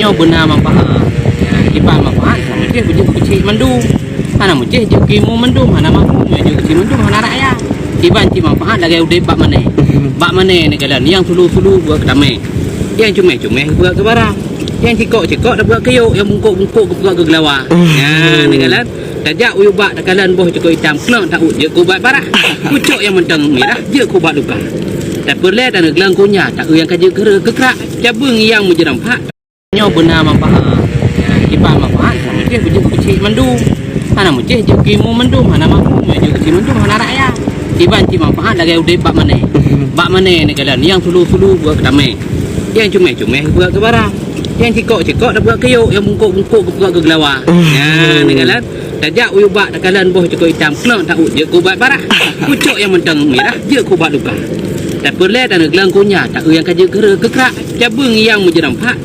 nyo benar mampaha. Iban mampaha sama dia bejuk kecil mandu. Mana mujih je kimu mandu mana mampu je kecil mandu mana raya. Iban ci mampaha lagi udah bak mana. Bak mana ni kalian yang sulu-sulu buat kedamai. Yang cumeh-cumeh buat ke barang. Yang cikok-cikok dah buat keyuk, yang bungkuk-bungkuk buat ke gelawa. Ya, ni kalian. Tajak uyubak dak kalian boh cikok hitam kelong tak je ku buat barang. Pucuk yang mentang merah je ku buat luka. Tak perle dan gelang kunya tak yang kaje kera kekrak cabung yang menjeram pak nyo benar mampaha. Iban mampaha sama dia bejuk kecil mandu. Mana mujih je kimu mandu mana mampu je kecil mandu mana raya. Iban ci mampaha lagi udah bak mana. Bak mana ni kalian yang sulu-sulu buat kedamai. Yang cumeh-cumeh buat ke barang. Yang cikok-cikok dah buat keyuk, yang bungkuk-bungkuk buat ke gelawa. Ya, ni kalian. Tajak uyubak dak kalian boh cikok hitam kelong tak je ku buat barang. Pucuk yang mentang merah je ku buat luka. Tak perle dan gelang kunya tak yang kaje kera kekrak cabung yang menjeram pak